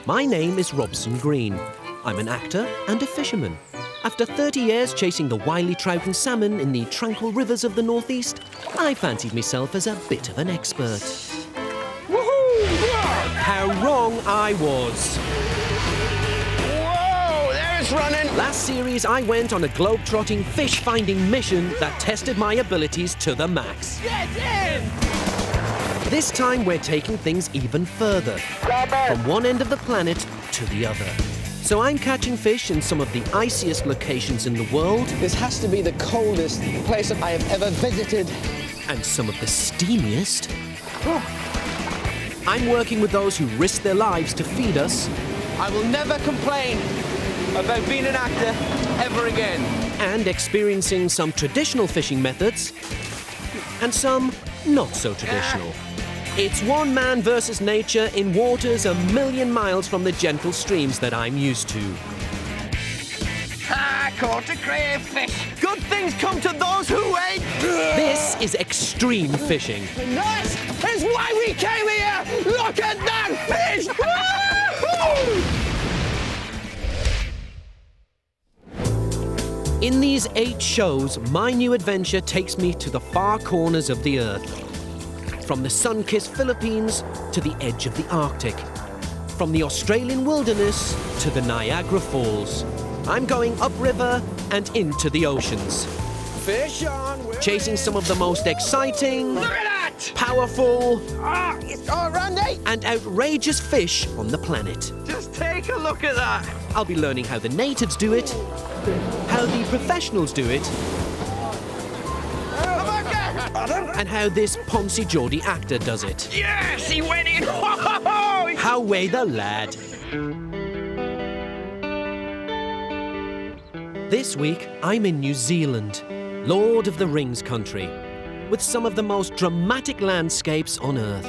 My name is Robson Green. I'm an actor and a fisherman. After 30 years chasing the wily trout and salmon in the tranquil rivers of the northeast, I fancied myself as a bit of an expert. Woohoo! How wrong I was. Whoa, there it's running. Last series, I went on a globe-trotting fish-finding mission that tested my abilities to the max. Get in! This time, we're taking things even further, from one end of the planet to the other. So I'm catching fish in some of the iciest locations in the world. This has to be the coldest place I have ever visited. And some of the steamiest. I'm working with those who risk their lives to feed us. I will never complain about being an actor ever again. And experiencing some traditional fishing methods and some not so traditional. It's one man versus nature in waters a million miles from the gentle streams that I'm used to. I caught a crayfish. Good things come to those who wait. This is extreme fishing. This is why we came here. Look at that fish. In these 8 shows, my new adventure takes me to the far corners of the earth. From the sun-kissed Philippines to the edge of the Arctic. From the Australian wilderness to the Niagara Falls. I'm going upriver and into the oceans. Fish on. Chasing some of the most exciting, Look at that! powerful, Randy! and outrageous fish on the planet. Just take a look at that. I'll be learning how the natives do it, how the professionals do it, and how this Poncy Geordie actor does it. Yes, he went in. How way the lad. This week, I'm in New Zealand, Lord of the Rings country, with some of the most dramatic landscapes on Earth.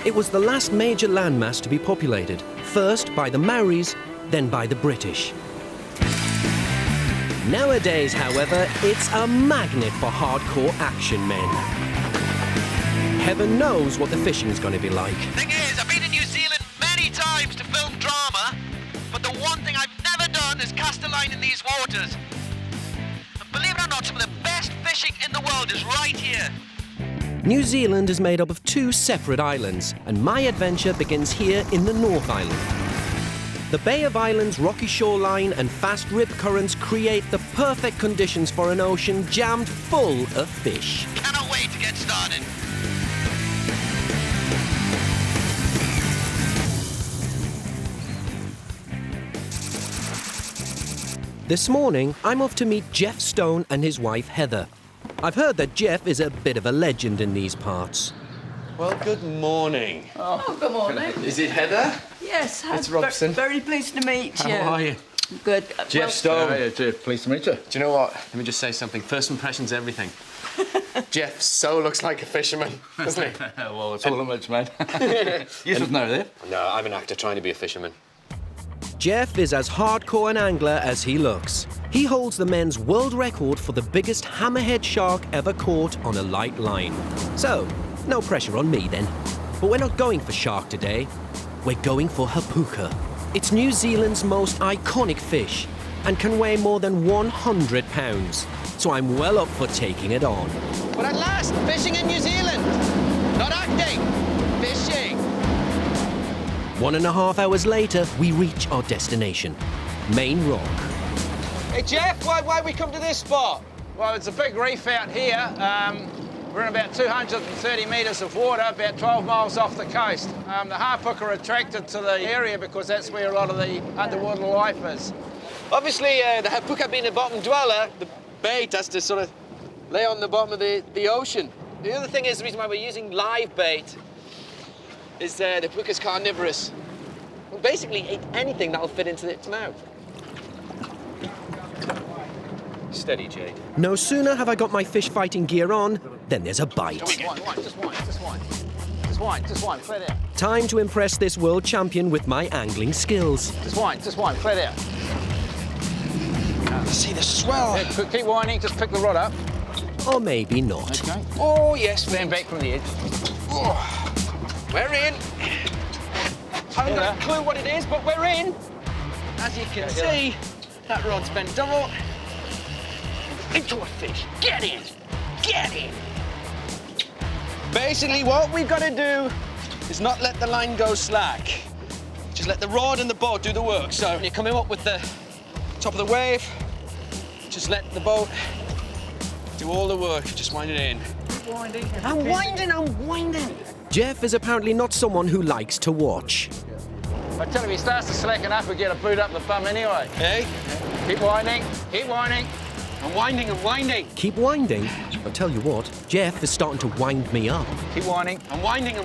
It was the last major landmass to be populated, first by the Maoris, then by the British. Nowadays, however, it's a magnet for hardcore action men. Heaven knows what the fishing's going to be like. Thing is, I've been in New Zealand many times to film drama, but the one thing I've never done is cast a line in these waters. And believe it or not, some of the best fishing in the world is right here. New Zealand is made up of 2 separate islands, and my adventure begins here in the North Island. The Bay of Islands' rocky shoreline and fast rip currents create the perfect conditions for an ocean jammed full of fish. Cannot wait to get started. This morning, I'm off to meet Jeff Stone and his wife Heather. I've heard that Jeff is a bit of a legend in these parts. Well, good morning. Oh, good morning. Is it Heather? Yes, It's Robson. Very pleased to meet you. How are you? Good. Jeff Stone. Hi, Jeff. Pleased to meet you. Do you know what? Let me just say something. First impression's everything. Jeff so looks like a fisherman, doesn't he? Well, it's all image, mate. You should know that. No, I'm an actor trying to be a fisherman. Jeff is as hardcore an angler as he looks. He holds the men's world record for the biggest hammerhead shark ever caught on a light line. So, no pressure on me then. But we're not going for shark today. We're going for hapuka. It's New Zealand's most iconic fish and can weigh more than 100 pounds. So I'm well up for taking it on. But at last, fishing in New Zealand. Not acting, fishing. 1.5 hours later, we reach our destination, Main Rock. Hey, Jeff, why we come to this spot? Well, it's a big reef out here. We're in about 230 metres of water, about 12 miles off the coast. The hapuka are attracted to the area because that's where a lot of the underwater life is. Obviously, the hapuka being a bottom dweller, the bait has to sort of lay on the bottom of the ocean. The other thing is, the reason why we're using live bait is the hapuka's carnivorous. Will basically eat anything that'll fit into its mouth. Steady, Jade. No sooner have I got my fish fighting gear on, than there's a bite. Just one, clear there. Time to impress this world champion with my angling skills. Just one, clear there. See the swell. Yeah, keep winding, just pick the rod up. Or maybe not. Okay. Oh, yes, stand back from the edge. Oh. We're in. Yeah. a clue what it is, but we're in. As you can see, that rod's bent double. Into a fish. Get in! Get in! Basically, what we've got to do is not let the line go slack. Just let the rod and the boat do the work. So when you're coming up with the top of the wave, just let the boat do all the work. Just wind it in. I'm winding. Jeff is apparently not someone who likes to watch. I tell you, if he starts to slacken up, we get a boot up the bum anyway. Hey? Keep winding, keep winding. I'm winding. Keep winding? I'll tell you what, Jeff is starting to wind me up. Keep winding. I'm winding.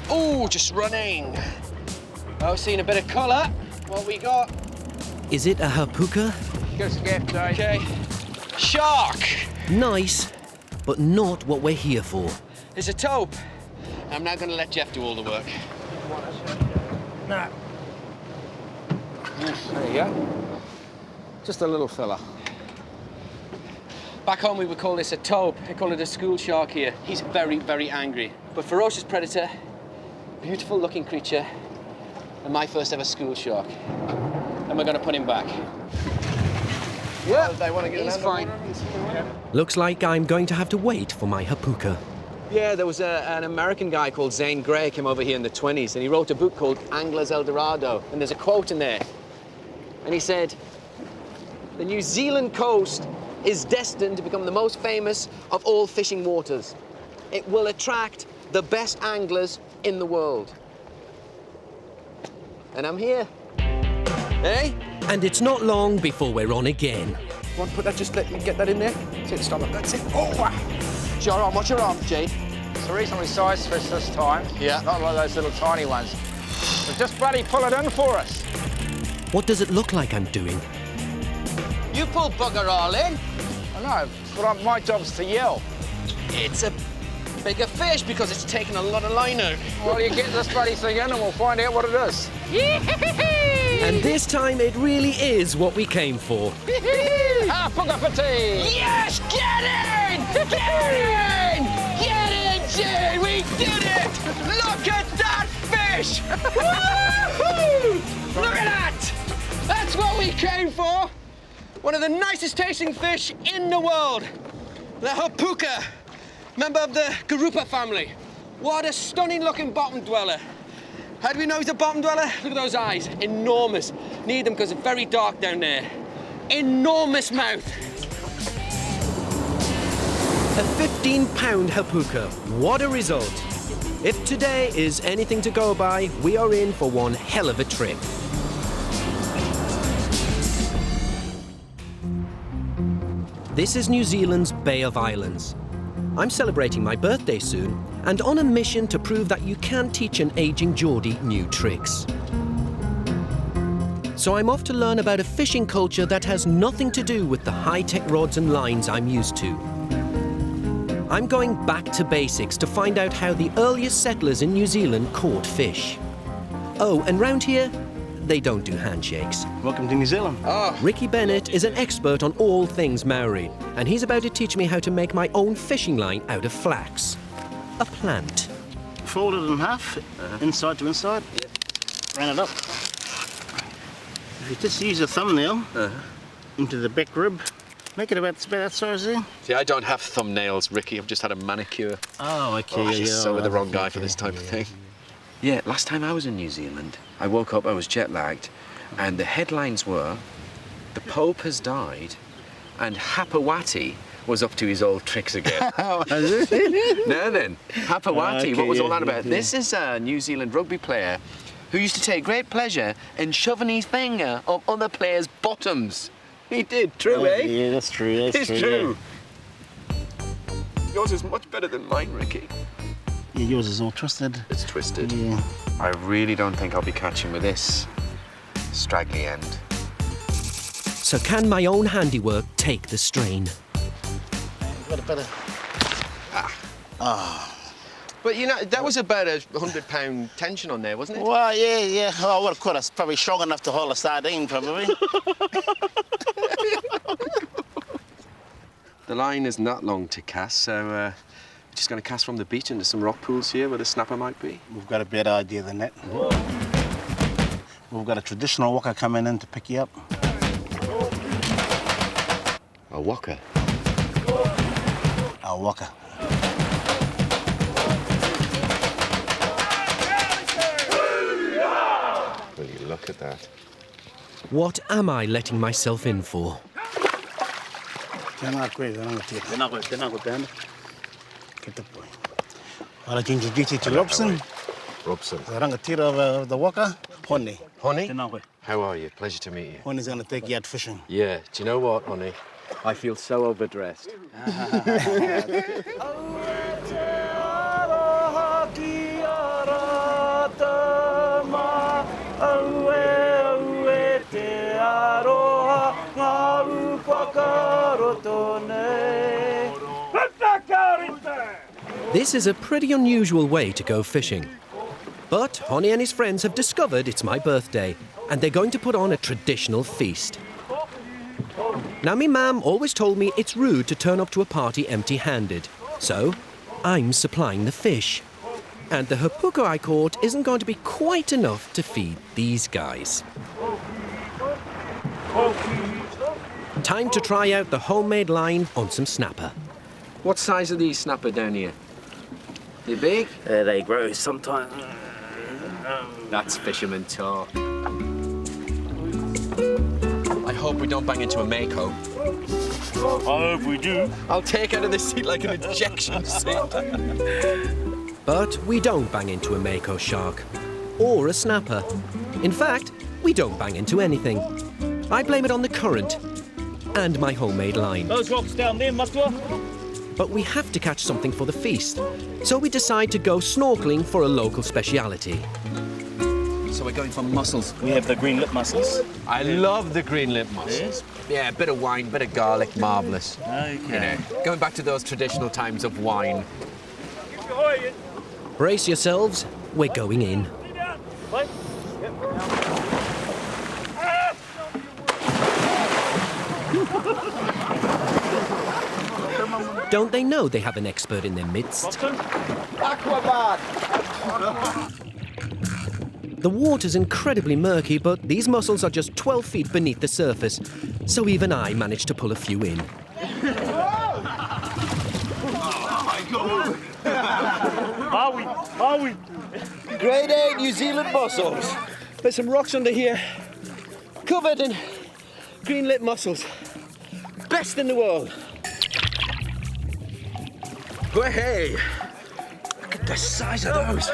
Oh, just running. Oh, seeing a bit of colour. What we got? Is it a hapuka? Give us a gift, Jay. Okay. Shark. Nice, but not what we're here for. It's a taupe. I'm now going to let Jeff do all the work. No. There you go. Just a little fella. Back home, we would call this a taupe. They call it a school shark here. He's very, very angry. But ferocious predator, beautiful-looking creature, and my first ever school shark. And we're going to put him back. Yeah, They want to get he's fine. Looks like I'm going to have to wait for my hapuka. Yeah, there was an American guy called Zane Grey came over here in the 20s, and he wrote a book called Angler's El Dorado. And there's a quote in there. And he said, "The New Zealand coast is destined to become the most famous of all fishing waters. It will attract the best anglers in the world." And I'm here. Hey? And it's not long before we're on again. Want to put that, just let me get that in there? That's it, stop it, that's it. Oh, watch your arm, watch your arm, Jade. It's a reasonably sized fish this time. Yeah. Not like those little tiny ones. So just bloody pull it in for us. What does it look like I'm doing? You pull bugger all in. I know, but my job's to yell. It's a bigger fish because it's taking a lot of line out. Well, you get this bloody thing in and we'll find out what it is. And this time it really is what we came for. Ah, puka fatigue! Yes, get in! Get in! Get in, Jade! We did it! Look at that fish! Woo-hoo! Look at that! That's what we came for! One of the nicest tasting fish in the world. The hapuka, member of the Garupa family. What a stunning looking bottom dweller. How do we know he's a bottom dweller? Look at those eyes, enormous. Need them because it's very dark down there. Enormous mouth. A 15-pound hapuka. What a result. If today is anything to go by, we are in for one hell of a trip. This is New Zealand's Bay of Islands. I'm celebrating my birthday soon and on a mission to prove that you can teach an aging Geordie new tricks. So I'm off to learn about a fishing culture that has nothing to do with the high-tech rods and lines I'm used to. I'm going back to basics to find out how the earliest settlers in New Zealand caught fish. Oh, and round here, they don't do handshakes. Welcome to New Zealand. Ricky Bennett is an expert on all things Maori, and he's about to teach me how to make my own fishing line out of flax. A plant. Fold it in half, inside to inside. Round it up. If you just use a thumbnail into the back rib, make it about that size there. See, I don't have thumbnails, Ricky. I've just had a manicure. Oh, okay. I just so with the wrong guy for this type of thing. Yeah, last time I was in New Zealand, I woke up, I was jet-lagged, and the headlines were, the Pope has died, and Hapawati was up to his old tricks again. Now then, Hapawati, what was all that about? This is a New Zealand rugby player who used to take great pleasure in shoving his finger up other players' bottoms. He did, true, eh? Yeah, that's true. It's true. Yours is much better than mine, Ricky. Yeah, yours is all twisted. It's twisted. Yeah. I really don't think I'll be catching with this straggly end. So can my own handiwork take the strain? Got a bit of... But you know, that was about a 100-pound tension on there, wasn't it? Well, yeah. Oh, I would have caught us probably strong enough to hold a sardine, probably. The line isn't that long to cast, so Just going to cast from the beach into some rock pools here where the snapper might be? We've got a better idea than that. We've got a traditional waka coming in to pick you up. A waka? A waka. Will you look at that? What am I letting myself in for? Get the boy. I'd like to introduce you to Robson. Robson. The rangatira of the waka, Honey. Honey? How are you? Pleasure to meet you. Honey's going to take you out fishing. Yeah. Do you know what, Honey? I feel so overdressed. This is a pretty unusual way to go fishing. But Honey and his friends have discovered it's my birthday, and they're going to put on a traditional feast. Now, me mum always told me it's rude to turn up to a party empty-handed, so I'm supplying the fish. And the hapuka I caught isn't going to be quite enough to feed these guys. Time to try out the homemade line on some snapper. What size are these snapper down here? They big? They grow sometimes. That's fisherman talk. I hope we don't bang into a mako. I hope we do. I'll take out of the seat like an ejection seat. But we don't bang into a mako shark or a snapper. In fact, we don't bang into anything. I blame it on the current and my homemade line. Those rocks down there, Matua. But we have to catch something for the feast, so we decide to go snorkeling for a local speciality. So we're going for mussels. We have the green lip mussels. I love the green lip mussels. Yes. Yeah, a bit of wine, bit of garlic, marvellous. Okay. You know, going back to those traditional times of wine. Brace yourselves, we're going in. Don't they know they have an expert in their midst? The water's incredibly murky, but these mussels are just 12 feet beneath the surface, so even I managed to pull a few in. Grade A New Zealand mussels. There's some rocks under here, covered in green lip mussels. Best in the world. But hey, look at the size of those.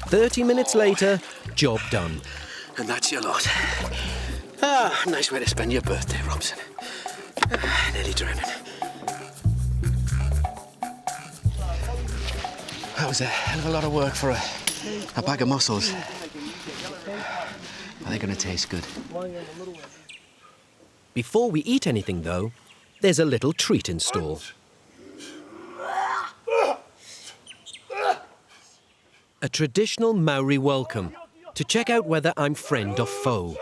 30 minutes later, job done. And that's your lot. Ah, nice way to spend your birthday, Robson. Nearly drowning. That was a hell of a lot of work for a bag of mussels. Are they going to taste good? Before we eat anything, though, there's a little treat in store. A traditional Maori welcome to check out whether I'm friend or foe.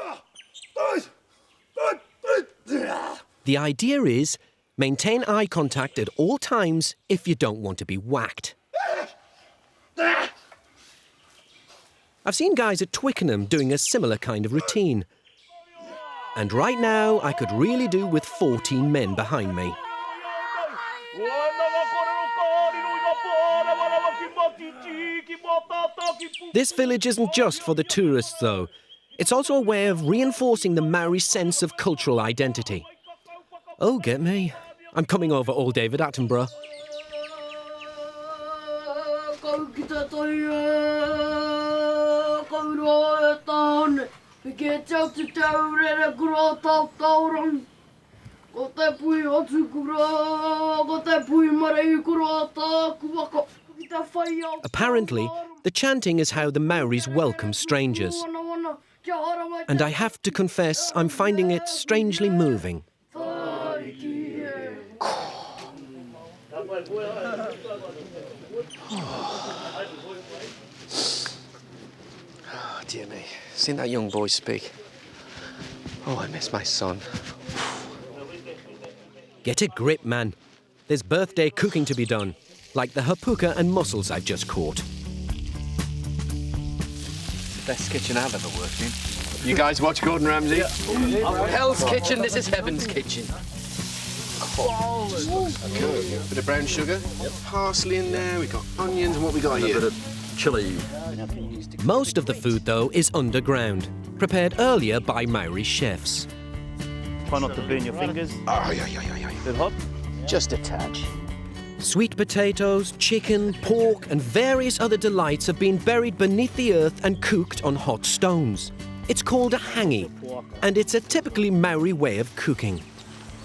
The idea is maintain eye contact at all times if you don't want to be whacked. I've seen guys at Twickenham doing a similar kind of routine. And right now, I could really do with 14 men behind me. This village isn't just for the tourists, though. It's also a way of reinforcing the Maori sense of cultural identity. Oh, get me. I'm coming over all David Attenborough. Apparently, the chanting is how the Maoris welcome strangers. And I have to confess, I'm finding it strangely moving. Oh, dear me. Seen that young boy speak. Oh, I miss my son. Get a grip, man. There's birthday cooking to be done, like the hapuka and mussels I've just caught. Best kitchen I've ever worked in. You guys watch Gordon Ramsay? Hell's Kitchen, this is Heaven's Kitchen. Bit of brown sugar, parsley in there, we've got onions, and what we got here? A bit of chilli. Most of the food, though, is underground, prepared earlier by Maori chefs. Try not to burn your fingers. Oh, yeah. Bit hot. Just a touch. Sweet potatoes, chicken, pork, and various other delights have been buried beneath the earth and cooked on hot stones. It's called a hangi, and it's a typically Maori way of cooking.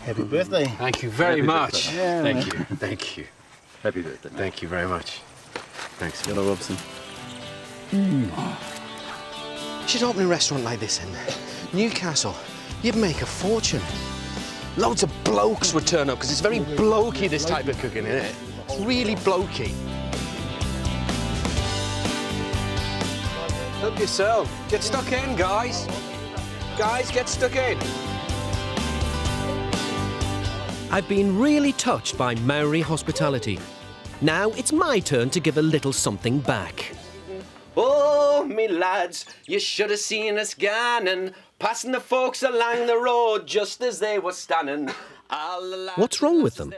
Happy birthday. Thank you very much. Yeah, Thank you. Happy birthday. Thank you very much. Thanks. Hello, Robson. You should open a restaurant like this in Newcastle. You'd make a fortune. Loads of blokes would turn up because it's very blokey, this type of cooking, isn't it? It's really blokey. Help yourself. Get stuck in, guys. Guys, get stuck in. I've been really touched by Maori hospitality. Now it's my turn to give a little something back. Oh, me lads, you should have seen us ganning, passing the folks along the road just as they were standing. What's wrong with them?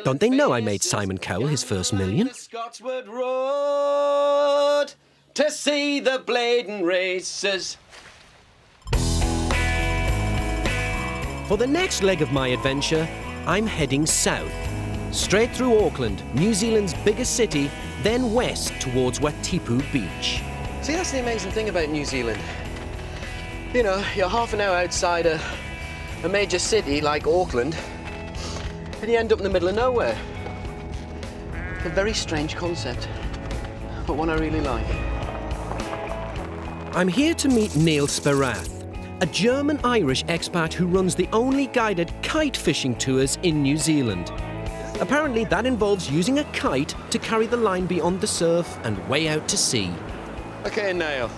Don't they know I made Simon Cowell his first million? Scotswood Road to see the Bladen races. For the next leg of my adventure, I'm heading south, straight through Auckland, New Zealand's biggest city, then west towards Watipu Beach. See, that's the amazing thing about New Zealand. You know, you're half an hour outside a major city like Auckland, and you end up in the middle of nowhere. A very strange concept, but one I really like. I'm here to meet Neil Sperath, a German-Irish expat who runs the only guided kite fishing tours in New Zealand. Apparently that involves using a kite to carry the line beyond the surf and way out to sea. Okay, Niall.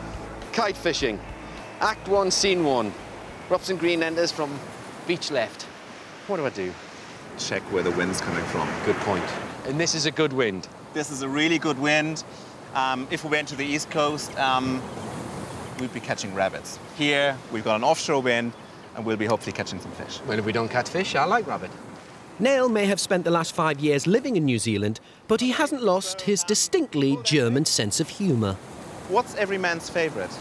Kite fishing. Act 1, Scene 1. Robson Green enters from beach left. What do I do? Check where the wind's coming from. Good point. And this is a good wind. This is a really good wind. If we went to the east coast, we'd be catching rabbits. Here, we've got an offshore wind, and we'll be hopefully catching some fish. Well, if we don't catch fish, I like rabbit. Neil may have spent the last 5 years living in New Zealand, but he hasn't lost his distinctly German sense of humour. What's every man's favourite?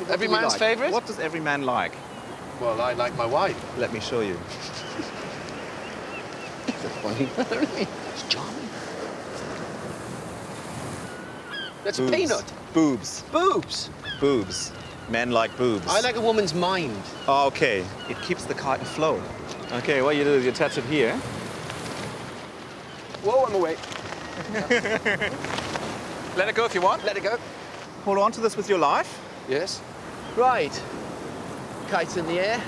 Every man's favourite? What does every man like? Well, I like my wife. Let me show you. That's funny. It's charming. That's Boobs. a peanut. Boobs. Boobs. Boobs. Men like boobs. I like a woman's mind. Oh, okay. It keeps the kite afloat. Okay, what you do is you attach it here. Whoa, I'm away. Let it go if you want. Let it go. Hold on to this with your life. Yes. Right. Kite's in the air.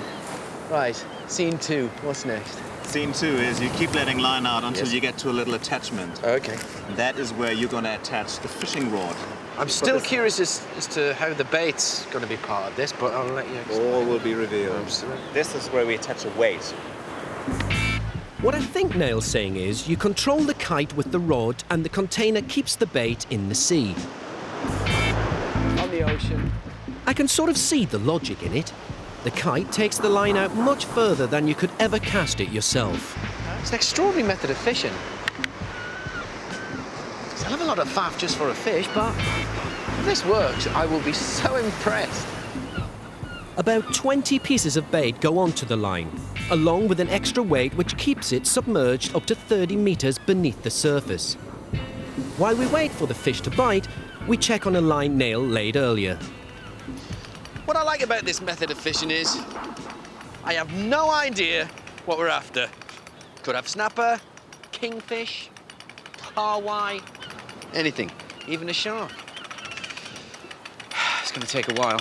Right. Scene 2. What's next? Scene 2 is you keep letting line out until Yes. you get to a little attachment. Okay. That is where you're going to attach the fishing rod. I'm still curious as to how the bait's going to be part of this, but I'll let you explain. All will be revealed. This is where we attach a weight. What I think Neil's saying is you control the kite with the rod and the container keeps the bait in the sea. On the ocean. I can sort of see the logic in it. The kite takes the line out much further than you could ever cast it yourself. It's an extraordinary method of fishing. It's a hell of a lot of faff just for a fish, but if this works, I will be so impressed. About 20 pieces of bait go onto the line, along with an extra weight which keeps it submerged up to 30 metres beneath the surface. While we wait for the fish to bite, we check on a line Neil laid earlier. What I like about this method of fishing is I have no idea what we're after. Could have snapper, kingfish, tarwai, anything, even a shark. It's going to take a while.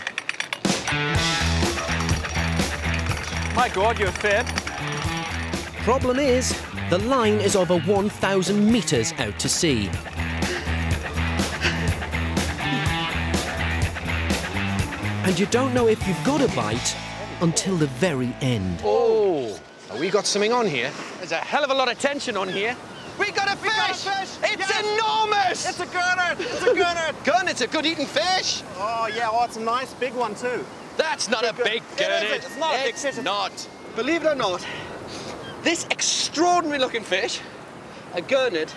My God, you're fit. Problem is, the line is over 1,000 metres out to sea. And you don't know if you've got a bite until the very end. Oh, Oh, we got something on here. There's a hell of a lot of tension on here. We got a fish! It's enormous! It's a gurnard! It's a gurnard! Gurnard's a good eating fish. Oh, yeah, oh, it's a nice big one, too. That's not a big gurnard. It's not a big It's fish. not. Believe it or not, this extraordinary looking fish, a gurnard,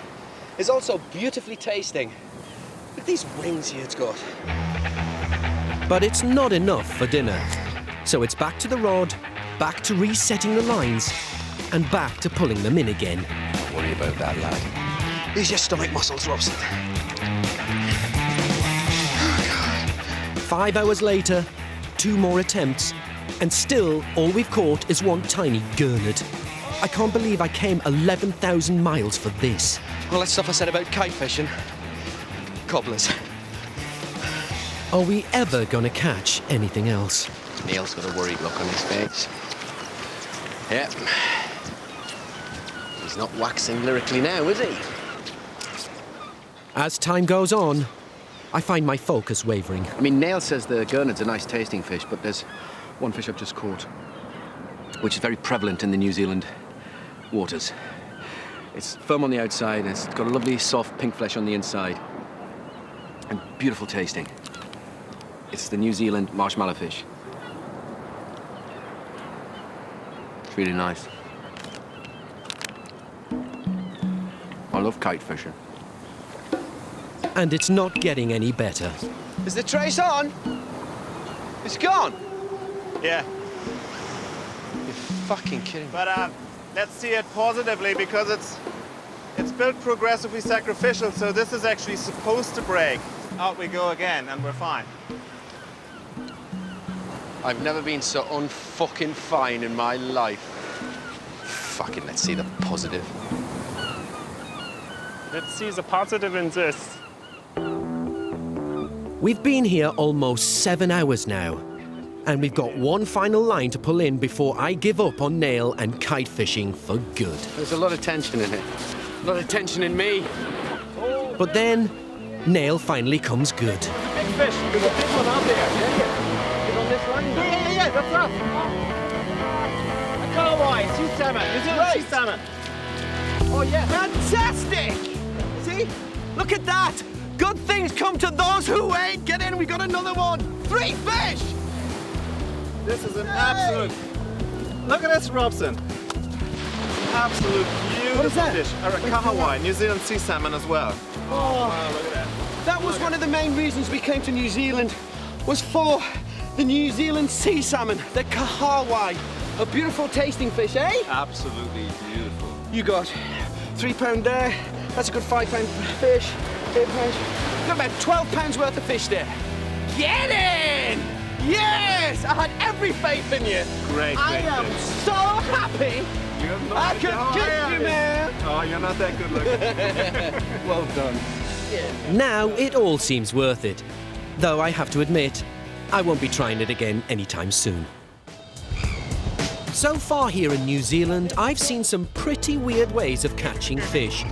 is also beautifully tasting. Look at these wings here it's got. But it's not enough for dinner. So it's back to the rod, back to resetting the lines, and back to pulling them in again. Don't worry about that, lad. These are your stomach muscles, Robson. 5 hours later, 2 more attempts, and still all we've caught is one tiny gurnard. I can't believe I came 11,000 miles for this. All that stuff I said about kite fishing. Cobblers. Are we ever gonna catch anything else? Neil's got a worried look on his face. Yep. He's not waxing lyrically now, is he? As time goes on, I find my focus wavering. I mean, Neil says the gurnard's a nice tasting fish, but there's one fish I've just caught, which is very prevalent in the New Zealand waters. It's firm on the outside, and it's got a lovely soft pink flesh on the inside, and beautiful tasting. It's the New Zealand marshmallow fish. It's really nice. I love kite fishing. And it's not getting any better. Is the trace on? It's gone. Yeah, You're fucking kidding me. but let's see it positively because it's built progressively sacrificial, so this is actually supposed to break. Out we go again, and we're fine. I've never been so unfucking fine in my life. Fucking, let's see the positive. Let's see the positive in this. We've been here almost 7 hours now, and we've got one final line to pull in before I give up on nail and kite fishing for good. There's a lot of tension in it. A lot of tension in me. But then, nail finally comes good. Big fish, there's a big one out there. Get on this line. Yeah, that's us. A kahawai, sea salmon. New Zealand sea salmon. Oh, yeah. Fantastic! See? Look at that! Good things come to those who wait. Get in, we got another one. 3 fish! This is an absolute... Look at this, Robson. Absolute beautiful fish. A kahawai, New Zealand sea salmon as well. Oh, wow, look at that. That was one of the main reasons we came to New Zealand, was for the New Zealand sea salmon, the kahawai. A beautiful tasting fish, eh? Absolutely beautiful. You got £3 there. That's a good £5 fish. £8. You got about £12 worth of fish there. Get in! Yes! I had every faith in you. Great, I great am fish. so happy. You have no I idea could how kiss high I you, am. man. Oh, you're not that good looking. Well done. Now it all seems worth it. Though I have to admit, I won't be trying it again anytime soon. So far here in New Zealand, I've seen some pretty weird ways of catching fish.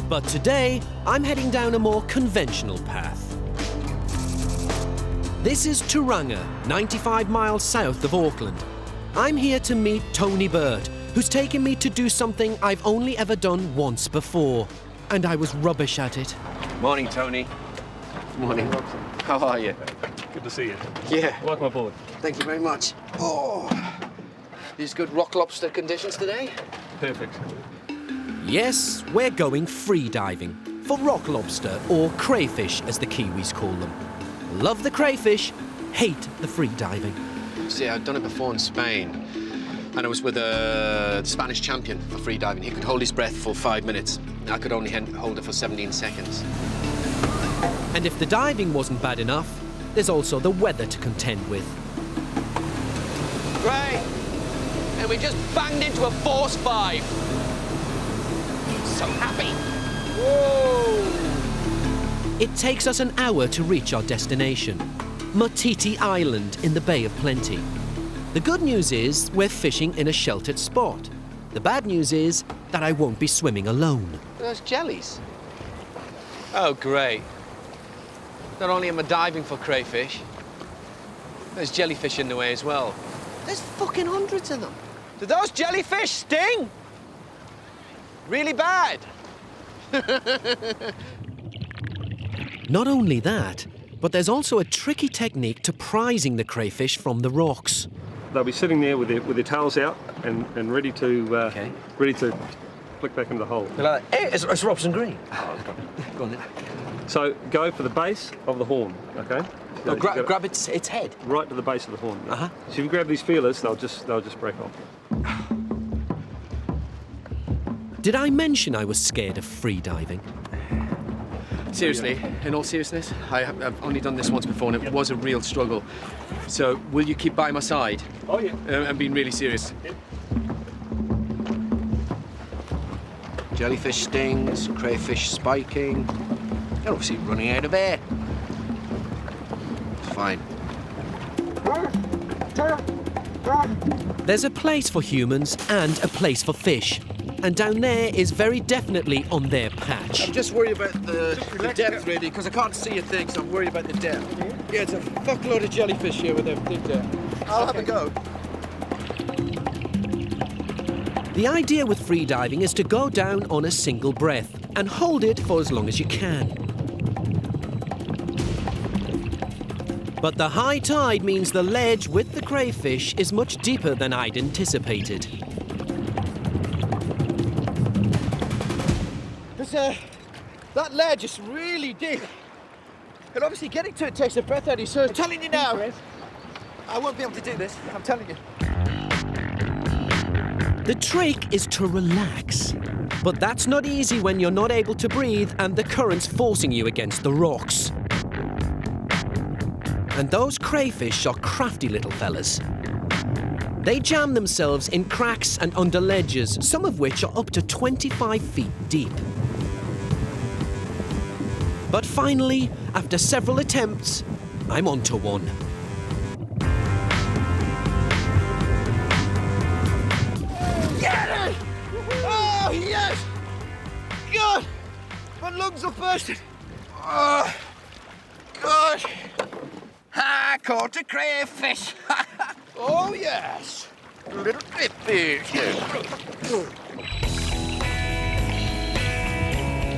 But today, I'm heading down a more conventional path. This is Tauranga, 95 miles south of Auckland. I'm here to meet Tony Bird, who's taken me to do something I've only ever done once before. And I was rubbish at it. Morning, Tony. Morning. How are you? Good to see you. Yeah. Welcome aboard. Thank you very much. Oh, these good rock lobster conditions today? Perfect. Yes, we're going free diving for rock lobster, or crayfish as the Kiwis call them. Love the crayfish, hate the free diving. See, I'd done it before in Spain, and I was with a Spanish champion for free diving. He could hold his breath for 5 minutes. I could only hold it for 17 seconds. And if the diving wasn't bad enough, there's also the weather to contend with. Great. And we just banged into a force 5. So happy. Whoa. It takes us an hour to reach our destination, Motiti Island in the Bay of Plenty. The good news is we're fishing in a sheltered spot. The bad news is that I won't be swimming alone. Those jellies. Oh, great. Not only am I diving for crayfish, there's jellyfish in the way as well. There's fucking hundreds of them. Do those jellyfish sting? Really bad. Not only that, but there's also a tricky technique to prizing the crayfish from the rocks. They'll be sitting there with their tails out and ready to flick back into the hole. Like, hey, it's Robson Green. Go on then. So go for the base of the horn, okay? So grab its head. Right to the base of the horn. Yeah. So if you grab these feelers, they'll just break off. Did I mention I was scared of free diving? Seriously, in all seriousness, I've only done this once before and it was a real struggle. So will you keep by my side? Oh yeah. I'm being really serious. Yeah. Jellyfish stings, crayfish spiking. They're obviously running out of air. It's fine. There's a place for humans and a place for fish. And down there is very definitely on their patch. I'm just worried about the depth, really, because I can't see a thing, so I'm worried about the depth. Yeah, it's a fuckload of jellyfish here with their big depth. I'll have a go. The idea with free diving is to go down on a single breath and hold it for as long as you can. But the high tide means the ledge with the crayfish is much deeper than I'd anticipated. That ledge is really deep. And obviously getting to it takes a breath out of you, so I'm telling you now, I won't be able to do this, I'm telling you. The trick is to relax. But that's not easy when you're not able to breathe and the current's forcing you against the rocks. And those crayfish are crafty little fellas. They jam themselves in cracks and under ledges, some of which are up to 25 feet deep. But finally, after several attempts, I'm onto one. Get it! Oh, yes! God! My lungs are bursting. Oh, God! I caught a crayfish. Oh, yes! A little crayfish.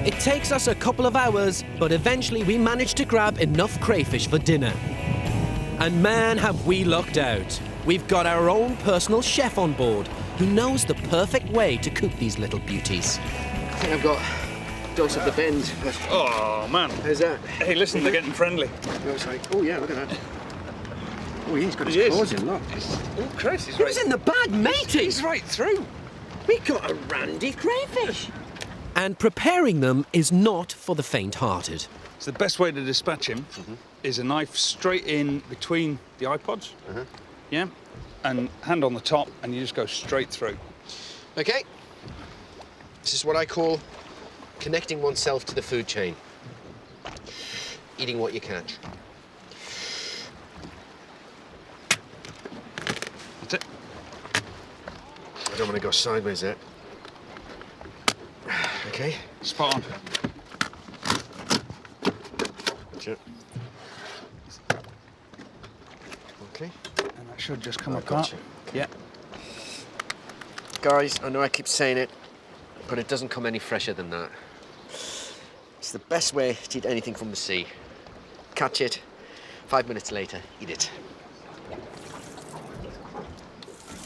It takes us a couple of hours, but eventually we manage to grab enough crayfish for dinner. And man, have we lucked out. We've got our own personal chef on board who knows the perfect way to cook these little beauties. I think I've got a dose of the bend. Oh man. How's that? Hey, listen, they're getting friendly. Oh, yeah, look at that. Oh, he's got his claws in, look. Oh, Christ, he's Who's in the bag, matey? He's right through. We got a randy crayfish. And preparing them is not for the faint-hearted. So the best way to dispatch him is a knife straight in between the iPods, yeah, and hand on the top, and you just go straight through. Okay. This is what I call connecting oneself to the food chain. Eating what you catch. That's it. I don't want to go sideways yet. Okay. Spot on. Gotcha. Okay. And that should just come I apart. gotcha. Yeah. Guys, I know I keep saying it, but it doesn't come any fresher than that. It's the best way to eat anything from the sea. Catch it, 5 minutes later, eat it.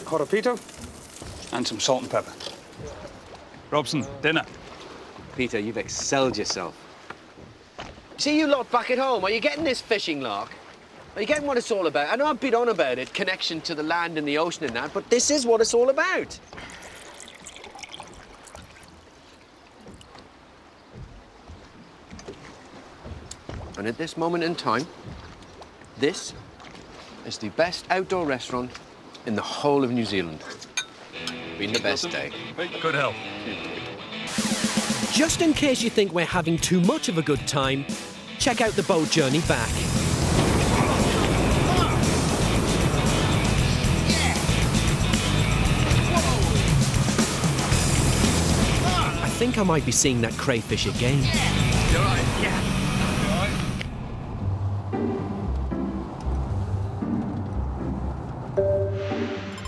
Corapito and some salt and pepper. Robson, dinner. Peter, you've excelled yourself. See you lot back at home, are you getting this fishing lark? Are you getting what it's all about? I know I've been on about it, connection to the land and the ocean and that, but this is what it's all about. And at this moment in time, this is the best outdoor restaurant in the whole of New Zealand. Been the best day. Good health. Just in case you think we're having too much of a good time, check out the boat journey back. I think I might be seeing that crayfish again. You all right? Yeah.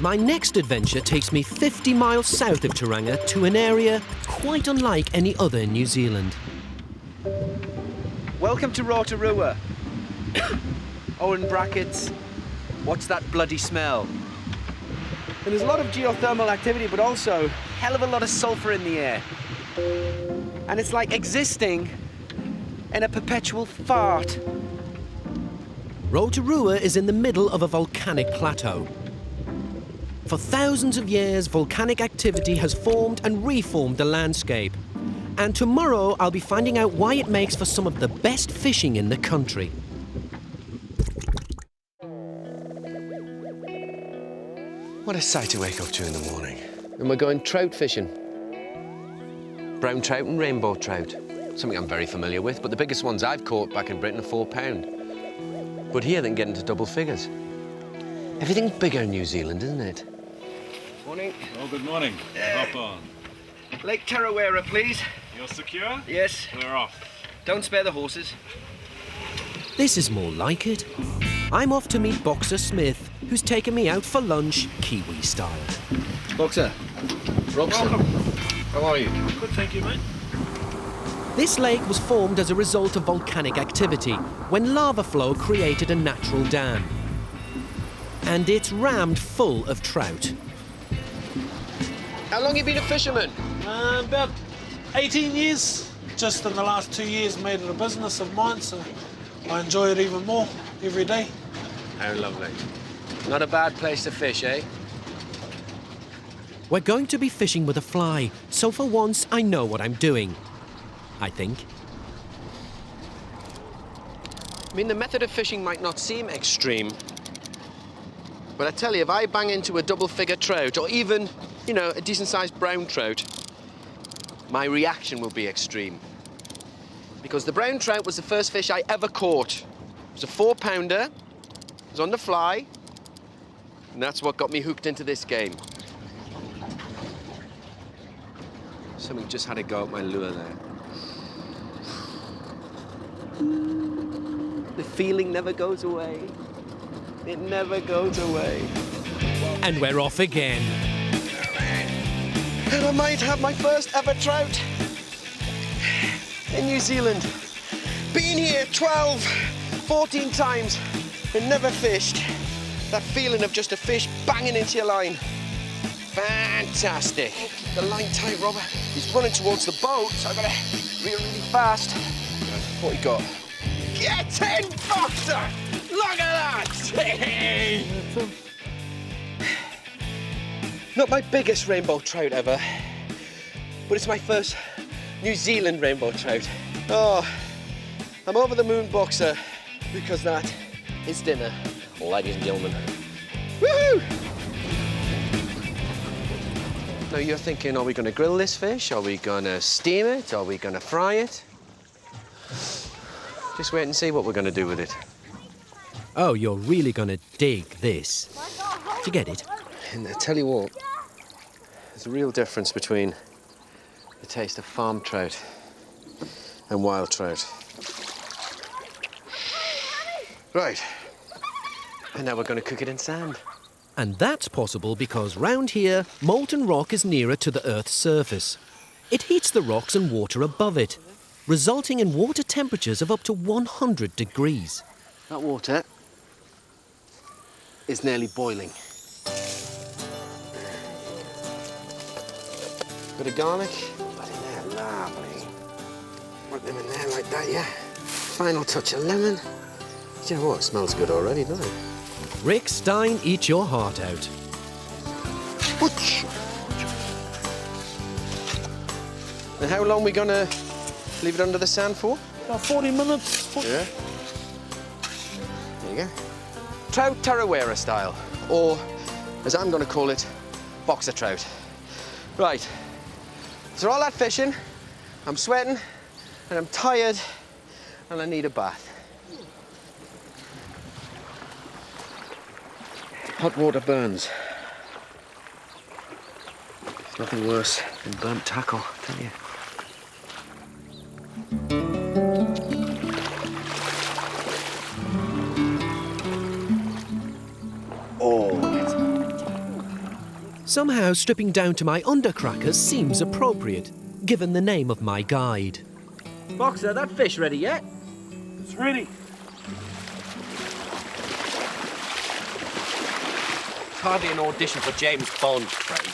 My next adventure takes me 50 miles south of Tauranga to an area quite unlike any other in New Zealand. Welcome to Rotorua. Oh, in brackets, what's that bloody smell? And there's a lot of geothermal activity, but also a hell of a lot of sulfur in the air. And it's like existing in a perpetual fart. Rotorua is in the middle of a volcanic plateau. For thousands of years, volcanic activity has formed and reformed the landscape. And tomorrow, I'll be finding out why it makes for some of the best fishing in the country. What a sight to wake up to in the morning. And we're going trout fishing. Brown trout and rainbow trout. Something I'm very familiar with, but the biggest ones I've caught back in Britain are 4 pound. But here they can get into double figures. Everything's bigger in New Zealand, isn't it? Morning. Oh, good morning. Hop on. Lake Tarawera, please. You're secure? Yes. We're off. Don't spare the horses. This is more like it. I'm off to meet Boxer Smith, who's taken me out for lunch, Kiwi style. Boxer. Robson. How are you? Good, thank you, mate. This lake was formed as a result of volcanic activity, when lava flow created a natural dam. And it's rammed full of trout. How long have you been a fisherman? About 18 years. Just in the last 2 years made it a business of mine, so I enjoy it even more every day. How lovely. Not a bad place to fish, eh? We're going to be fishing with a fly, so for once I know what I'm doing. I think. I mean, the method of fishing might not seem extreme, but I tell you, if I bang into a double-figure trout, or even, you know, a decent-sized brown trout, my reaction will be extreme. Because the brown trout was the first fish I ever caught. It was a 4 pounder, it was on the fly, and that's what got me hooked into this game. Something just had to go at my lure there. The feeling never goes away. It never goes away. And we're off again. And I might have my first ever trout in New Zealand. Been here 12, 14 times and never fished. That feeling of just a fish banging into your line. Fantastic. The line tight, Robert. He's running towards the boat, so I've got to reel really fast. What he got? Get in, Boxer! Look at that! Not my biggest rainbow trout ever, but it's my first New Zealand rainbow trout. Oh, I'm over the moon, Boxer, because that is dinner, ladies and gentlemen. Woohoo! Now you're thinking, are we going to grill this fish? Are we going to steam it? Are we going to fry it? Just wait and see what we're going to do with it. Oh, you're really going to dig this. Do you get it? And I tell you what, there's a real difference between the taste of farm trout and wild trout. Right. And now we're going to cook it in sand. And that's possible because round here, molten rock is nearer to the Earth's surface. It heats the rocks and water above it, resulting in water temperatures of up to 100 degrees. That water is nearly boiling. Bit of garlic. Put in there, lovely. Put them in there like that, yeah. Final touch of lemon. Do you know what? It smells good already, doesn't it? Rick Stein, eat your heart out. And how long are we gonna leave it under the sand for? About 40 minutes. Yeah. There you go. Trout Tarawera style, or as I'm gonna call it, boxer trout. Right. So all that fishing, I'm sweating, and I'm tired, and I need a bath. Hot water burns. There's nothing worse than burnt tackle, I tell you. Oh, Somehow stripping down to my undercrackers seems appropriate, given the name of my guide. Boxer, that fish ready yet? It's ready. It's hardly an audition for James Bond, Craig.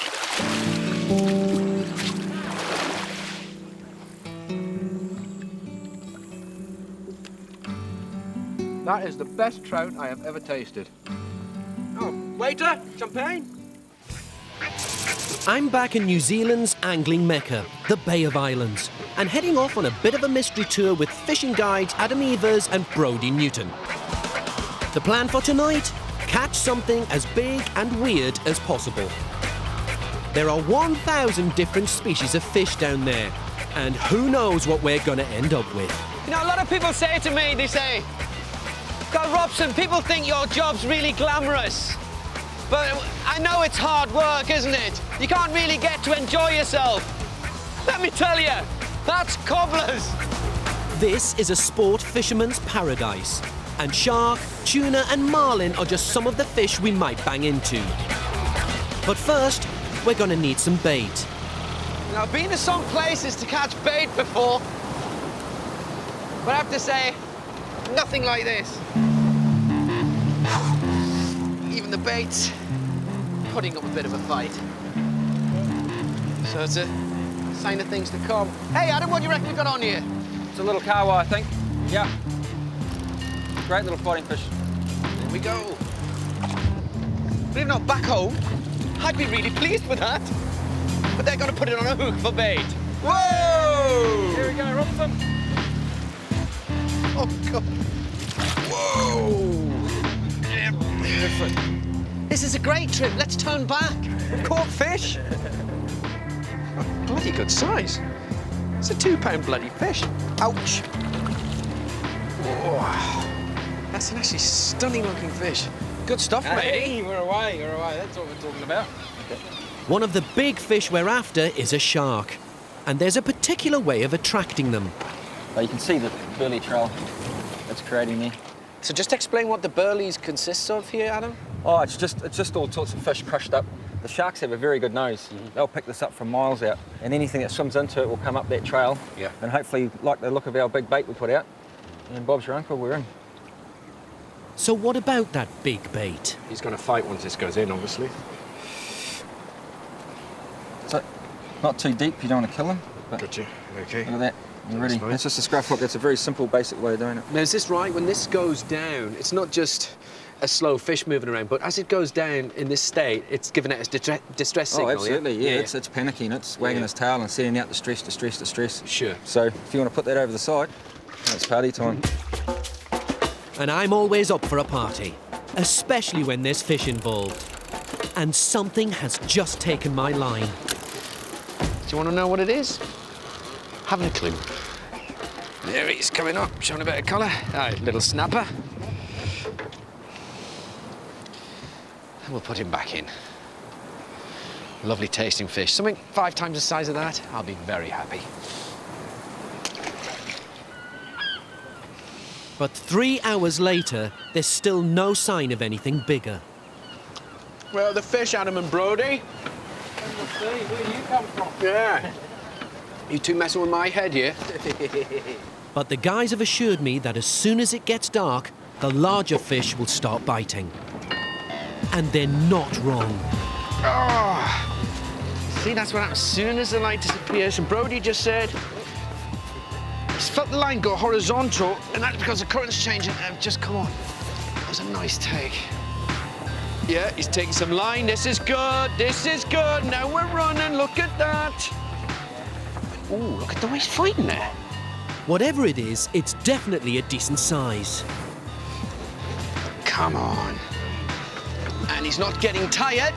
That is the best trout I have ever tasted. Oh, waiter, champagne? I'm back in New Zealand's angling mecca, the Bay of Islands, and heading off on a bit of a mystery tour with fishing guides Adam Evers and Brodie Newton. The plan for tonight? Catch something as big and weird as possible. There are 1,000 different species of fish down there, and who knows what we're gonna end up with. You know, a lot of people say to me, they say, God, Robson, people think your job's really glamorous. But I know it's hard work, isn't it? You can't really get to enjoy yourself. Let me tell you, that's cobblers. This is a sport fisherman's paradise, and shark, tuna and marlin are just some of the fish we might bang into. But first, we're gonna need some bait. Now, I've been to some places to catch bait before, but I have to say, nothing like this. Even the bait's putting up a bit of a fight. So it's a sign of things to come. Hey, Adam, what do you reckon we got on here? It's a little kawa, I think. Yeah. Great little fighting fish. There we go. Believe it or not, back home, I'd be really pleased with that. But they're going to put it on a hook for bait. Whoa! Here we go, Robson. Oh, God. Whoa! Yeah, different. This is a great trip. Let's turn back. We've caught fish. Oh, bloody good size. It's a 2-pound bloody fish. Ouch. Whoa. That's an actually stunning looking fish. Good stuff, mate. Hey, we're away. That's what we're talking about. Okay. One of the big fish we're after is a shark, and there's a particular way of attracting them. You can see the burley trail that's creating there. So just explain what the burleys consists of here, Adam. Oh, it's just all sorts of fish crushed up. The sharks have a very good nose. They'll pick this up from miles out, and anything that swims into it will come up that trail. Yeah. And hopefully, like the look of our big bait we put out, and Bob's your uncle, we're in. So what about that big bait? He's going to fight once this goes in, obviously. So, not too deep, you don't want to kill him. Gotcha. Okay. Look at that. You're ready. That's just a scruff hook. That's a very simple, basic way of doing it. Now, is this right? When this goes down, it's not just a slow fish moving around, but as it goes down in this state, it's giving it a distress signal. Oh, absolutely, yeah. Yeah. It's panicking. It's wagging its tail and sending out distress. Sure. So if you want to put that over the side, it's party time. And I'm always up for a party, especially when there's fish involved. And something has just taken my line. Do you want to know what it is? Haven't a clue. There he is coming up, showing a bit of colour. Little snapper. And we'll put him back in. Lovely tasting fish. Something 5 times the size of that, I'll be very happy. But 3 hours later, there's still no sign of anything bigger. Where are the fish, Adam and Brodie? Where do you come from? Yeah. You two messing with my head here? But the guys have assured me that as soon as it gets dark, the larger fish will start biting. And they're not wrong. Oh. See, that's what happens as soon as the light disappears. And Brodie just said he's felt the line go horizontal, and that's because the current's changing. Just come on. That was a nice take. Yeah, he's taking some line. This is good. This is good. Now we're running. Look at that. Ooh, look at the way he's fighting there. Whatever it is, it's definitely a decent size. Come on. And he's not getting tired.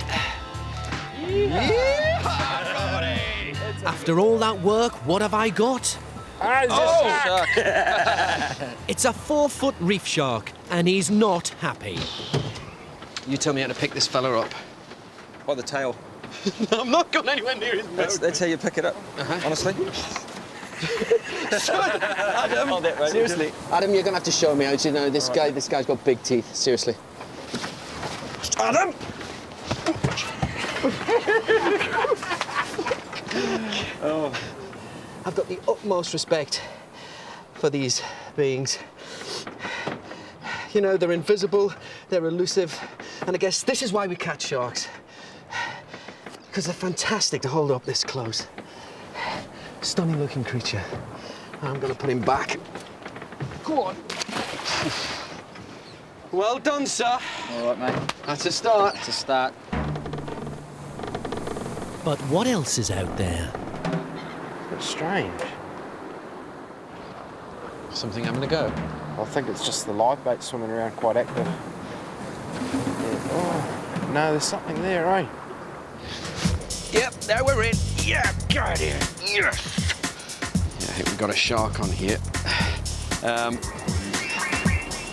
Yeah. After all that work, what have I got? Oh! It's a 4-foot reef shark, and he's not happy. You tell me how to pick this fella up. By the tail. I'm not going anywhere near his mouth. That's how you pick it up, honestly. Adam, seriously. Adam, you're going to have to show me how to know this guy. This guy's got big teeth, seriously. Adam! Oh. I've got the utmost respect for these beings. You know, they're invisible, they're elusive, and I guess this is why we catch sharks. Because they're fantastic to hold up this close. Stunning looking creature. I'm gonna put him back. Go on. Well done, sir. All right, mate. That's a start. It's a start. But what else is out there? It's strange. Something having a go. I think it's just the live bait swimming around quite active. Yeah. Oh, no, there's something there, eh? Yep, there we're in. Yeah, got it. Yes. Yeah, I think we've got a shark on here.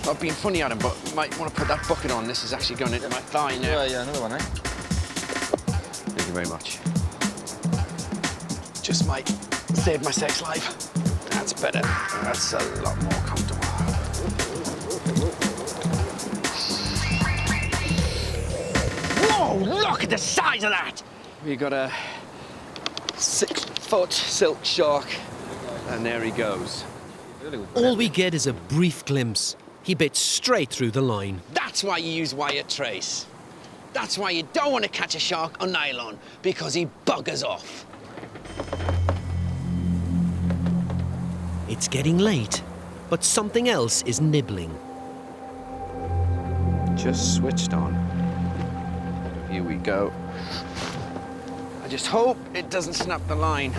I've been funny at him, but you might want to put that bucket on. This is actually going into my thigh now. Yeah, another one, eh? Thank you very much. Just might save my sex life. That's better. That's a lot more comfortable. Whoa, look at the size of that! We got a 6-foot silk shark, and there he goes. All we get is a brief glimpse. He bit straight through the line. That's why you use wire trace. That's why you don't want to catch a shark on nylon, because he buggers off. It's getting late, but something else is nibbling. Just switched on. Here we go. I just hope it doesn't snap the line.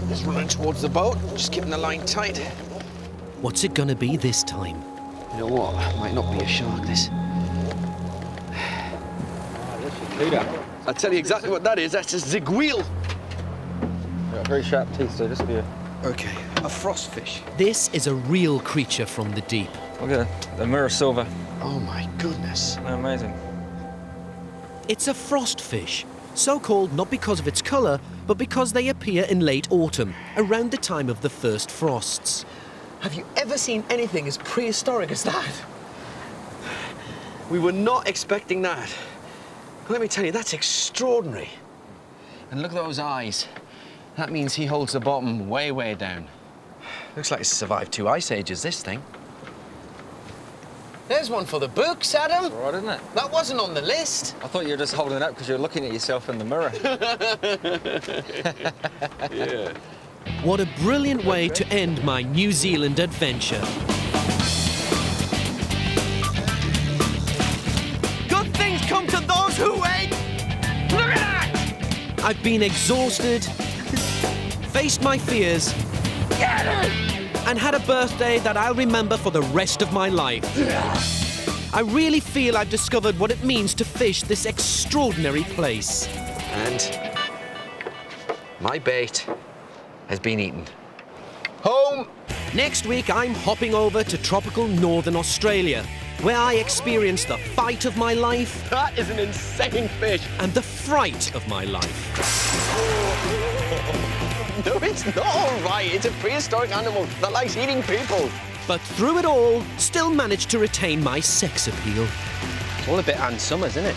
Just running towards the boat, just keeping the line tight. What's it gonna be this time? You know what? Might not be a shark, this. I'll tell you exactly what that is. That's a zigwheel. Got very sharp teeth, so just be a... Okay, a frostfish. This is a real creature from the deep. Look at the mirror silver. Oh my goodness. Amazing. It's a frostfish, so called not because of its colour, but because they appear in late autumn, around the time of the first frosts. Have you ever seen anything as prehistoric as that? We were not expecting that. Let me tell you, that's extraordinary. And look at those eyes. That means he holds the bottom way, way down. Looks like it's survived 2 ice ages, this thing. There's one for the books, Adam. It's all right, isn't it? That wasn't on the list. I thought you were just holding it up because you're looking at yourself in the mirror. Yeah. What a brilliant way to end my New Zealand adventure. Good things come to those who wait. Look at that! I've been exhausted, faced my fears, and had a birthday that I'll remember for the rest of my life. I really feel I've discovered what it means to fish this extraordinary place. And my bait has been eaten. Home! Next week, I'm hopping over to tropical northern Australia, where I experience the fight of my life. That is an insane fish. And the fright of my life. No, it's not all right. It's a prehistoric animal that likes eating people. But through it all, still managed to retain my sex appeal. It's all a bit Ann Summers, isn't it?